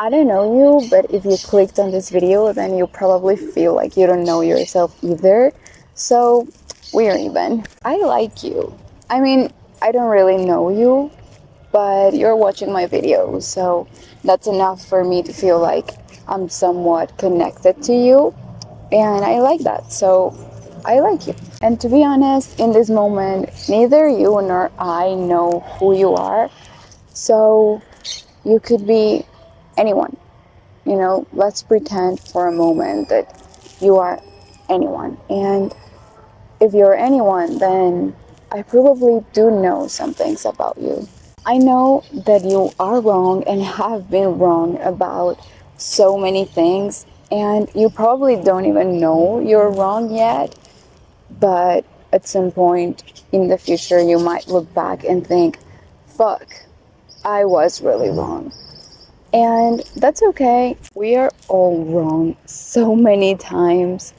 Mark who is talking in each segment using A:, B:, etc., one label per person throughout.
A: I don't know you, but if you clicked on this video, then you probably feel like you don't know yourself either. So, we're even. I like you. I mean, I don't really know you, but you're watching my videos, so that's enough for me to feel like I'm somewhat connected to you, and I like that. So, I like you. And to be honest, in this moment, neither you nor I know who you are. So, you could be anyone. Let's pretend for a moment that you are anyone. And if you're anyone, then I probably do know some things about you. I know that you are wrong and have been wrong about so many things, and you probably don't even know you're wrong yet, but at some point in the future, you might look back and think, fuck, I was really wrong. And that's okay. We are all wrong so many times.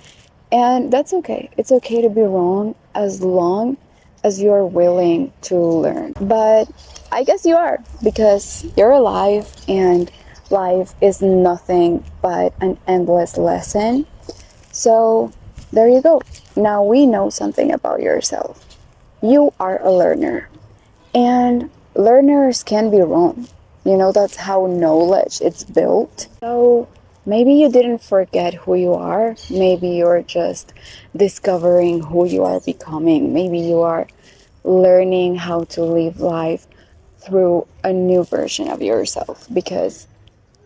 A: And that's okay. It's okay to be wrong as long as you're willing to learn. But I guess you are, because you're alive and life is nothing but an endless lesson. So there you go. Now we know something about yourself. You are a learner. And learners can be wrong. That's how knowledge is built. So maybe you didn't forget who you are. Maybe you're just discovering who you are becoming. Maybe you are learning how to live life through a new version of yourself. Because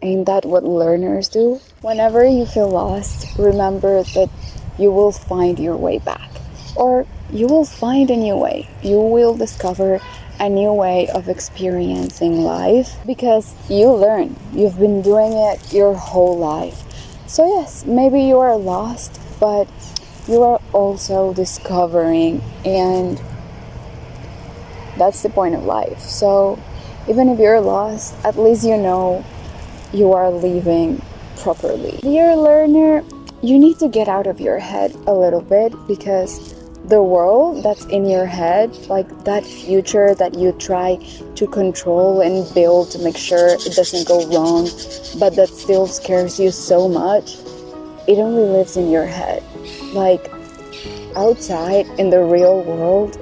A: ain't that what learners do? Whenever you feel lost, remember that you will find your way back. Or you will find a new way. You will discover a new way of experiencing life because you learn. You've been doing it your whole life. So yes, maybe you are lost, but you are also discovering, and that's the point of life. So even if you're lost, at least you know you are living properly. Dear learner, you need to get out of your head a little bit, because the world that's in your head, like that future that you try to control and build to make sure it doesn't go wrong, but that still scares you so much, it only lives in your head. Like outside in the real world,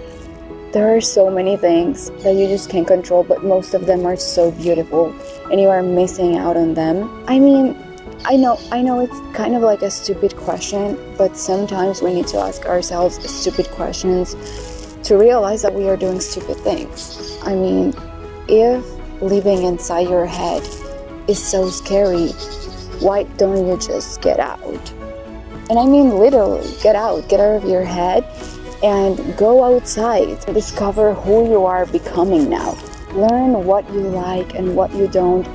A: there are so many things that you just can't control, but most of them are so beautiful and you are missing out on them. I mean, I know it's kind of like a stupid question, but sometimes we need to ask ourselves stupid questions to realize that we are doing stupid things. I mean, if living inside your head is so scary, why don't you just get out? And I mean literally, get out of your head and go outside to discover who you are becoming now. Learn what you like and what you don't.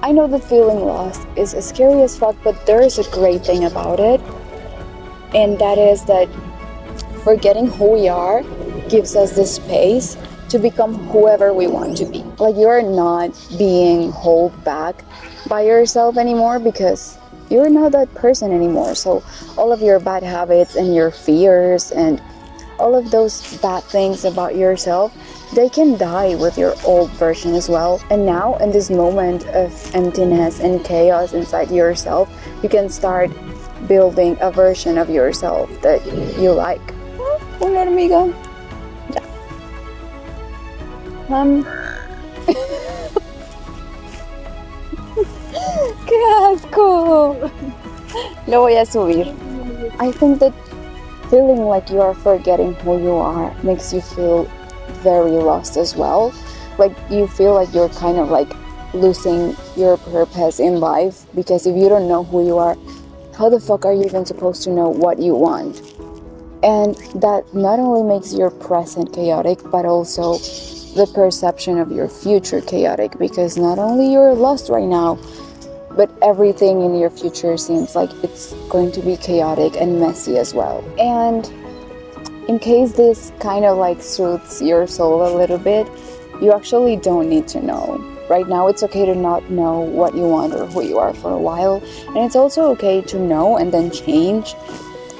A: I know that feeling lost is scary as fuck, but there is a great thing about it, and that is that forgetting who we are gives us the space to become whoever we want to be. Like, you're not being held back by yourself anymore, because you're not that person anymore. So all of your bad habits and your fears and all of those bad things about yourself, they can die with your old version as well. And now, in this moment of emptiness and chaos inside yourself, you can start building a version of yourself that you like. Una hormiga. Ya. ¡Qué asco! Lo voy a subir. I think that feeling like you are forgetting who you are makes you feel very lost as well. Like, you feel like you're kind of like losing your purpose in life, because if you don't know who you are, how the fuck are you even supposed to know what you want? And that not only makes your present chaotic, but also the perception of your future chaotic, because not only you're lost right now, but everything in your future seems like it's going to be chaotic and messy as well. And in case this kind of like soothes your soul a little bit, you actually don't need to know. Right now, it's okay to not know what you want or who you are for a while. And it's also okay to know and then change.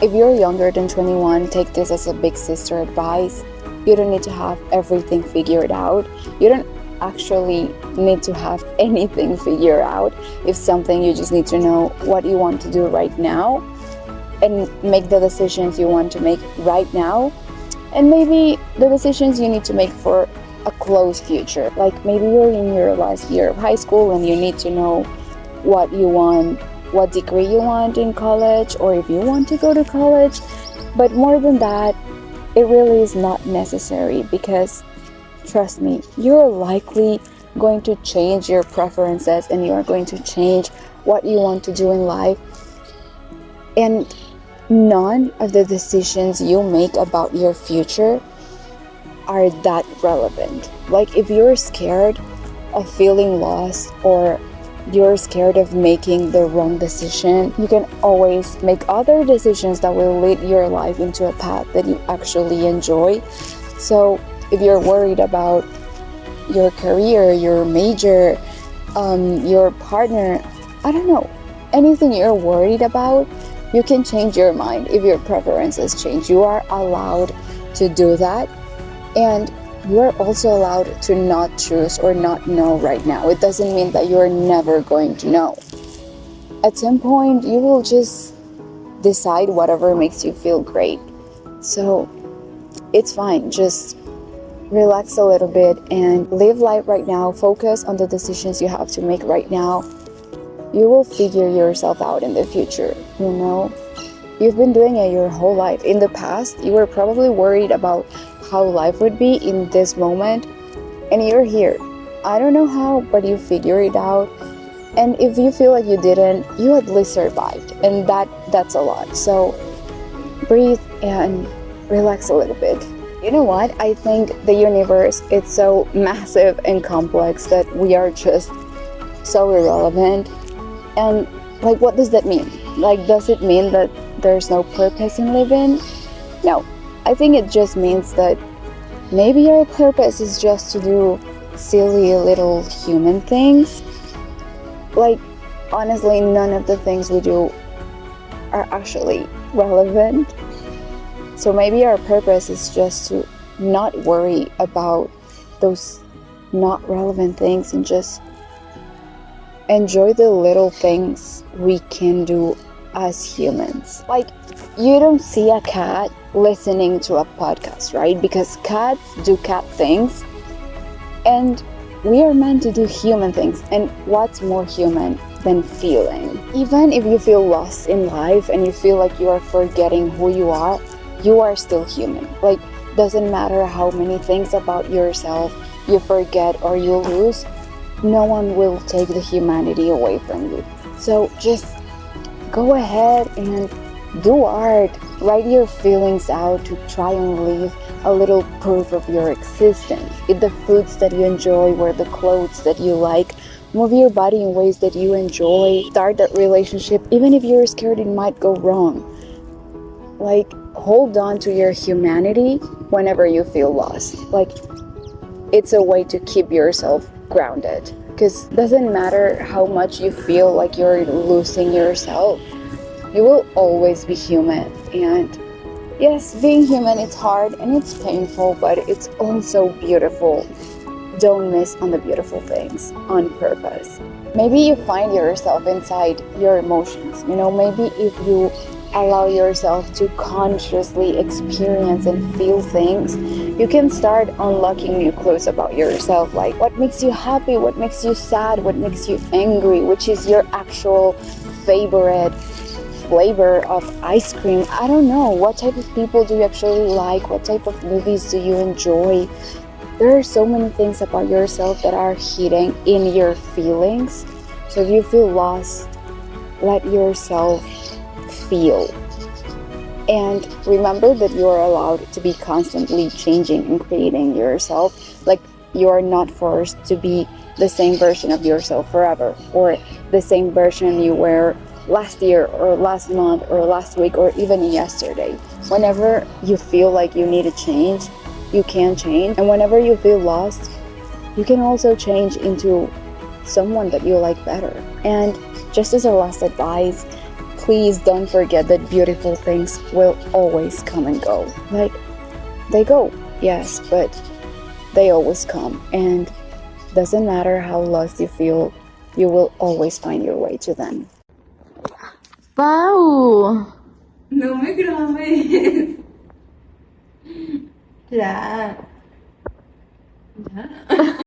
A: If you're younger than 21, take this as a big sister advice. You don't need to have everything figured out. You don't actually need to have anything figured out. If something, you just need to know what you want to do right now and make the decisions you want to make right now. And maybe the decisions you need to make for a close future. Like maybe you're in your last year of high school and you need to know what you want, what degree you want in college, or if you want to go to college. But more than that, it really is not necessary, because trust me, you're likely going to change your preferences and you are going to change what you want to do in life. And none of the decisions you make about your future are that relevant. Like if you're scared of feeling lost, or you're scared of making the wrong decision, you can always make other decisions that will lead your life into a path that you actually enjoy. So if you're worried about your career, your major, your partner, I don't know, anything you're worried about, you can change your mind if your preferences change. You are allowed to do that. And you're also allowed to not choose or not know right now. It doesn't mean that you're never going to know. At some point, you will just decide whatever makes you feel great. So it's fine. Just relax a little bit and live life right now. Focus on the decisions you have to make right now. You will figure yourself out in the future, you know? You've been doing it your whole life. In the past, you were probably worried about how life would be in this moment, and you're here. I don't know how, but you figured it out. And if you feel like you didn't, you at least survived, and that's a lot. So breathe and relax a little bit. You know what? I think the universe is so massive and complex that we are just so irrelevant. And like, what does that mean? Like, does it mean that there's no purpose in living? No. I think it just means that maybe our purpose is just to do silly little human things. Like, honestly, none of the things we do are actually relevant. So maybe our purpose is just to not worry about those not relevant things and just enjoy the little things we can do as humans. Like, you don't see a cat listening to a podcast, right? Because cats do cat things, and we are meant to do human things. And what's more human than feeling? Even if you feel lost in life and you feel like you are forgetting who you are still human. Like, doesn't matter how many things about yourself you forget or you lose, no one will take the humanity away from you. So just go ahead and do art. Write your feelings out to try and leave a little proof of your existence. Eat the foods that you enjoy, wear the clothes that you like, move your body in ways that you enjoy, start that relationship even if you're scared it might go wrong. Like, hold on to your humanity whenever you feel lost. Like, it's a way to keep yourself grounded, because it doesn't matter how much you feel like you're losing yourself, you will always be human. And yes, being human, it's hard and it's painful, but it's also beautiful. Don't miss on the beautiful things on purpose. Maybe you find yourself inside your emotions, you know, maybe if you allow yourself to consciously experience and feel things, you can start unlocking new clues about yourself, like what makes you happy, what makes you sad, what makes you angry, which is your actual favorite flavor of ice cream. I don't know, what type of people do you actually like, what type of movies do you enjoy? There are so many things about yourself that are hidden in your feelings. So if you feel lost, let yourself feel. And remember that you are allowed to be constantly changing and creating yourself. Like, you are not forced to be the same version of yourself forever, or the same version you were last year or last month or last week or even yesterday. Whenever you feel like you need to change, you can change. And whenever you feel lost, you can also change into someone that you like better. And just as a last advice, please don't forget that beautiful things will always come and go. Like, they go, yes, but they always come. And Doesn't matter how lost you feel, you will always find your way to them.
B: ¡Pau! No me grabes. Ya. Ya.